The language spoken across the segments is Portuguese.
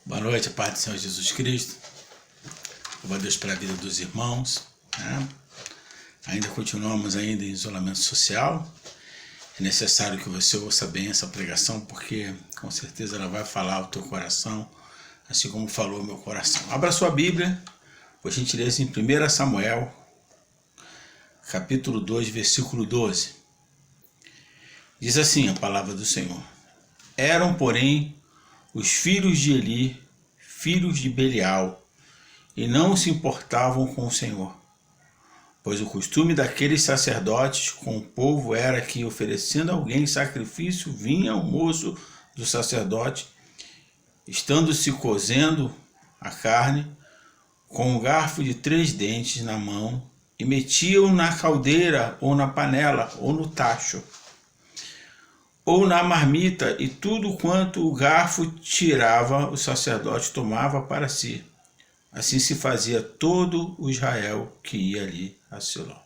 Boa noite, a paz do Senhor Jesus Cristo. Louva a Deus pela vida dos irmãos, né? Ainda continuamos em isolamento social. É necessário que você ouça bem essa pregação, porque com certeza ela vai falar ao teu coração, assim como falou o meu coração. Abra sua Bíblia, por gentileza, em 1 Samuel, capítulo 2, versículo 12. Diz assim a palavra do Senhor: Eram, porém, os filhos de Eli, filhos de Belial, e não se importavam com o Senhor, pois o costume daqueles sacerdotes com o povo era que, oferecendo a alguém sacrifício, vinha o moço do sacerdote, estando-se cozendo a carne, com um garfo de 3 dentes na mão, e metia-o na caldeira, ou na panela, ou no tacho, ou na marmita, e tudo quanto o garfo tirava, o sacerdote tomava para si. Assim se fazia todo o Israel que ia ali a Siló.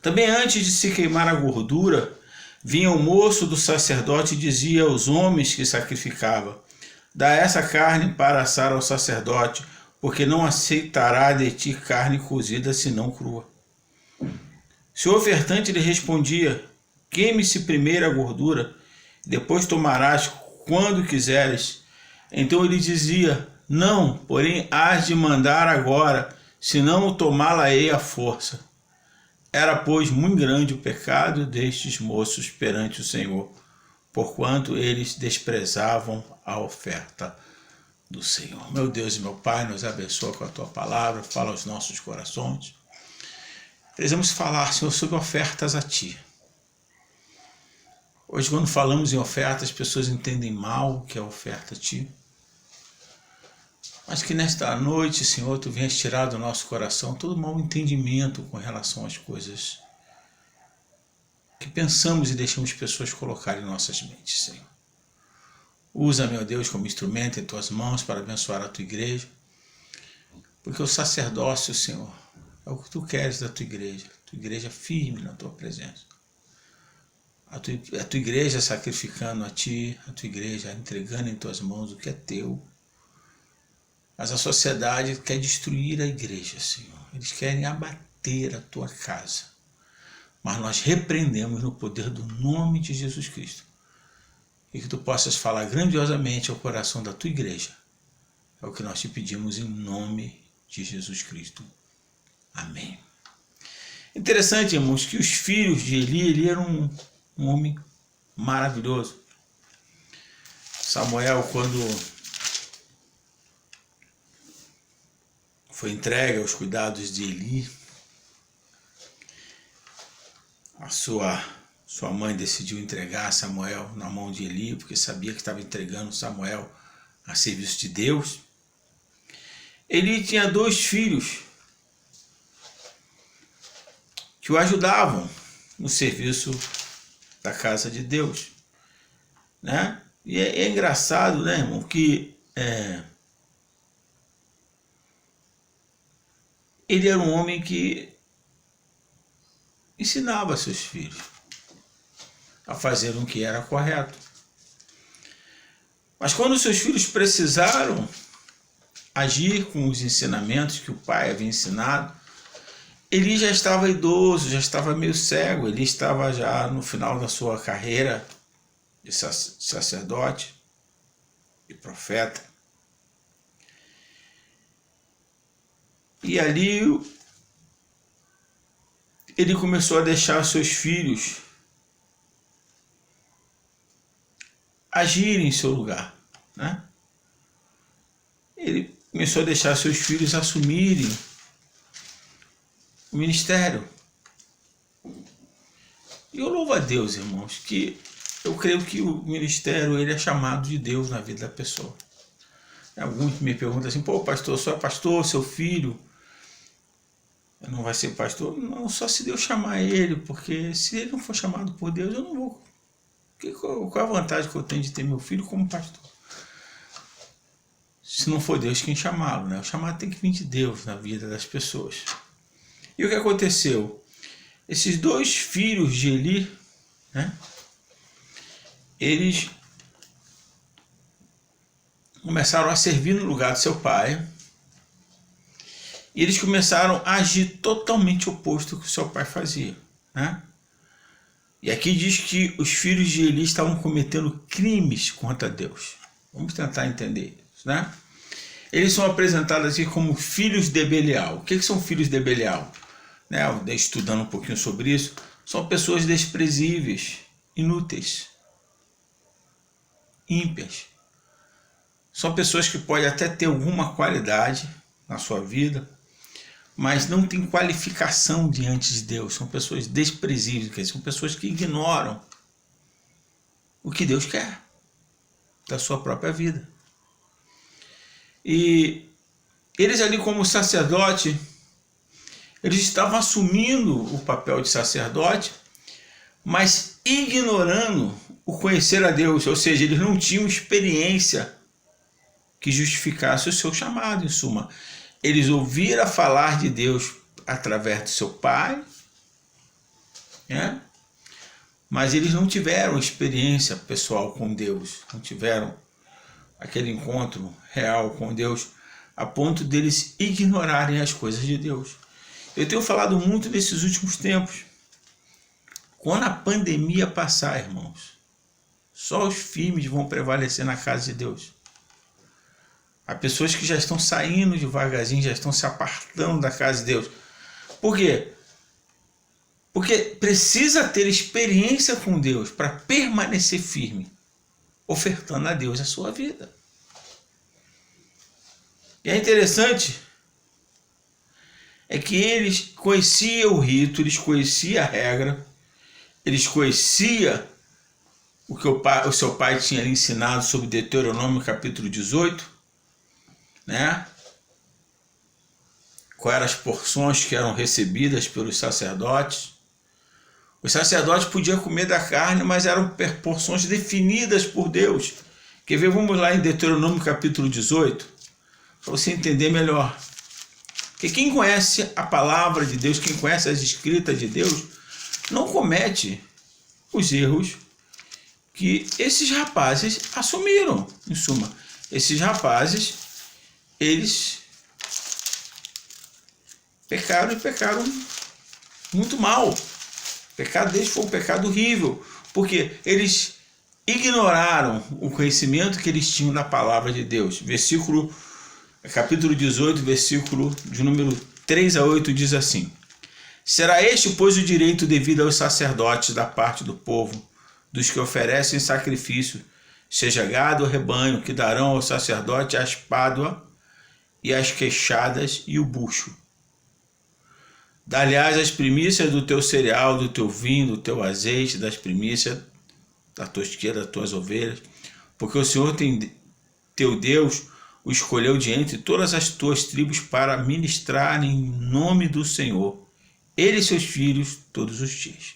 Também antes de se queimar a gordura, vinha o moço do sacerdote e dizia aos homens que sacrificava: Dá essa carne para assar ao sacerdote, porque não aceitará de ti carne cozida senão crua. Se o ofertante lhe respondia: Queime-se primeiro a gordura, depois tomarás quando quiseres. Então ele dizia: Não, porém hás de mandar agora, senão tomá-la-ei à força. Era, pois, muito grande o pecado destes moços perante o Senhor, porquanto eles desprezavam a oferta do Senhor. Meu Deus e meu Pai, nos abençoa com a Tua palavra, fala aos nossos corações. Precisamos falar, Senhor, sobre ofertas a Ti. Hoje, quando falamos em oferta, as pessoas entendem mal o que é oferta a Ti. Mas que nesta noite, Senhor, Tu venhas tirar do nosso coração todo mau entendimento com relação às coisas que pensamos e deixamos pessoas colocarem em nossas mentes, Senhor. Usa, meu Deus, como instrumento em Tuas mãos para abençoar a Tua igreja, porque o sacerdócio, Senhor, é o que Tu queres da Tua igreja firme na Tua presença. A tua igreja sacrificando a Ti, a Tua igreja entregando em Tuas mãos o que é Teu. Mas a sociedade quer destruir a igreja, Senhor. Eles querem abater a Tua casa. Mas nós repreendemos no poder do nome de Jesus Cristo. E que Tu possas falar grandiosamente ao coração da Tua igreja. É o que nós Te pedimos em nome de Jesus Cristo. Amém. Interessante, irmãos, que os filhos de Eli eram um homem maravilhoso. Samuel, quando foi entregue aos cuidados de Eli, a sua mãe decidiu entregar Samuel na mão de Eli, porque sabia que estava entregando Samuel a serviço de Deus. Eli tinha 2 filhos que o ajudavam no serviço da casa de Deus, né? E é engraçado, né, irmão, que ele era um homem que ensinava seus filhos a fazer o que era correto. Mas quando seus filhos precisaram agir com os ensinamentos que o pai havia ensinado, Eli já estava idoso, já estava meio cego, ele estava já no final da sua carreira de sacerdote e profeta. E ali ele começou a deixar seus filhos agirem em seu lugar, né? Ele começou a deixar seus filhos assumirem o ministério. E eu louvo a Deus, irmãos, que eu creio que o ministério ele é chamado de Deus na vida da pessoa. Alguns me perguntam assim: pô, pastor, só é pastor, seu filho não vai ser pastor? Não, só se Deus chamar ele, porque se ele não for chamado por Deus, eu não vou. Qual é a vantagem que eu tenho de ter meu filho como pastor? Se não for Deus quem chamá-lo, né? O chamado tem que vir de Deus na vida das pessoas. E o que aconteceu? Esses 2 filhos de Eli, né? Eles começaram a servir no lugar do seu pai. E eles começaram a agir totalmente oposto ao que o seu pai fazia, né? E aqui diz que os filhos de Eli estavam cometendo crimes contra Deus. Vamos tentar entender isso, né? Eles são apresentados aqui como filhos de Belial. O que são filhos de Belial? Né? Estudando um pouquinho sobre isso, são pessoas desprezíveis, inúteis, ímpias. São pessoas que podem até ter alguma qualidade na sua vida, mas não tem qualificação diante de Deus. São pessoas desprezíveis, são pessoas que ignoram o que Deus quer da sua própria vida. E eles ali como sacerdote, eles estavam assumindo o papel de sacerdote, mas ignorando o conhecer a Deus, ou seja, eles não tinham experiência que justificasse o seu chamado, em suma. Eles ouviram falar de Deus através do seu pai, né? Mas eles não tiveram experiência pessoal com Deus, não tiveram aquele encontro real com Deus, a ponto deles ignorarem as coisas de Deus. Eu tenho falado muito nesses últimos tempos. Quando a pandemia passar, irmãos, só os firmes vão prevalecer na casa de Deus. Há pessoas que já estão saindo devagarzinho, já estão se apartando da casa de Deus. Por quê? Porque precisa ter experiência com Deus para permanecer firme, ofertando a Deus a sua vida. E é interessante é que eles conheciam o rito, eles conheciam a regra, eles conheciam o que o seu pai tinha lhe ensinado sobre Deuteronômio capítulo 18, né? Quais eram as porções que eram recebidas pelos sacerdotes. Os sacerdotes podiam comer da carne, mas eram porções definidas por Deus. Quer ver? Vamos lá em Deuteronômio capítulo 18, para você entender melhor. Porque quem conhece a palavra de Deus, quem conhece as escritas de Deus, não comete os erros que esses rapazes assumiram. Em suma, esses rapazes, eles pecaram e pecaram muito mal. O pecado deles foi um pecado horrível, porque eles ignoraram o conhecimento que eles tinham da palavra de Deus. Capítulo 18, versículo de número 3 a 8 diz assim: será este, pois, o direito devido aos sacerdotes da parte do povo, dos que oferecem sacrifício, seja gado ou rebanho, que darão ao sacerdote a espádua e as queixadas e o bucho. Dá-lhes as primícias do teu cereal, do teu vinho, do teu azeite, das primícias da tosquia das tuas ovelhas, porque o Senhor teu Deus o escolheu de entre todas as tuas tribos para ministrar em nome do Senhor, ele e seus filhos todos os dias.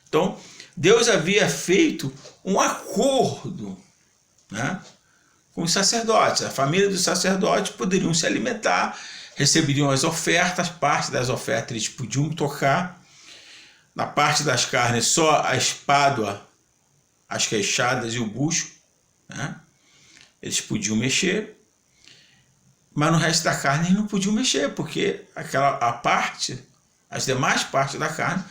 Então, Deus havia feito um acordo, né, com os sacerdotes. A família dos sacerdotes poderiam se alimentar, receberiam as ofertas, parte das ofertas eles podiam tocar, na parte das carnes só a espádua, as queixadas e o bucho, né, eles podiam mexer, mas no resto da carne eles não podiam mexer, porque as demais partes da carne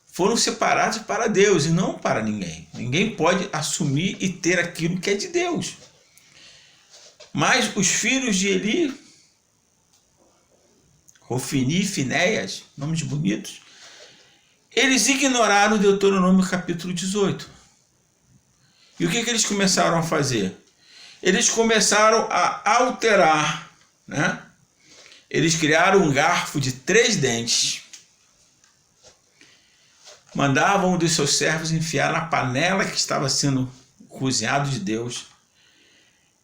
foram separadas para Deus e não para ninguém. Ninguém pode assumir e ter aquilo que é de Deus. Mas os filhos de Eli, Ofni e Finéias, nomes bonitos, eles ignoraram o Deuteronômio capítulo 18. E o que eles começaram a fazer? Eles começaram a alterar, né? Eles criaram um garfo de 3 dentes, mandavam um dos seus servos enfiar na panela que estava sendo cozinhado de Deus,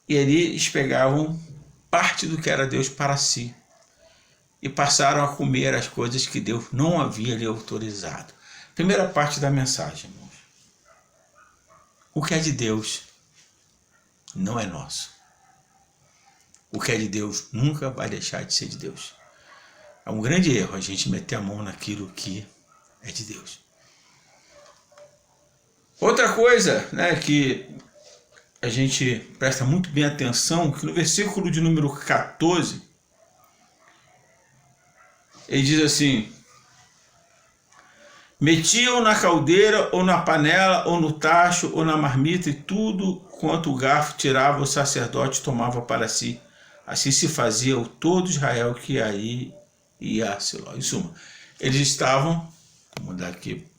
e eles pegavam parte do que era Deus para si e passaram a comer as coisas que Deus não havia lhe autorizado. Primeira parte da mensagem, irmãos. O que é de Deus não é nosso. O que é de Deus nunca vai deixar de ser de Deus. É um grande erro a gente meter a mão naquilo que é de Deus. Outra coisa, né, que a gente presta muito bem atenção que no versículo de número 14, ele diz assim: metiam na caldeira, ou na panela, ou no tacho, ou na marmita, e tudo quanto o garfo tirava, o sacerdote tomava para si. Assim se fazia o todo Israel que aí ia a Siló. Em suma, eles estavam, vou mudar aqui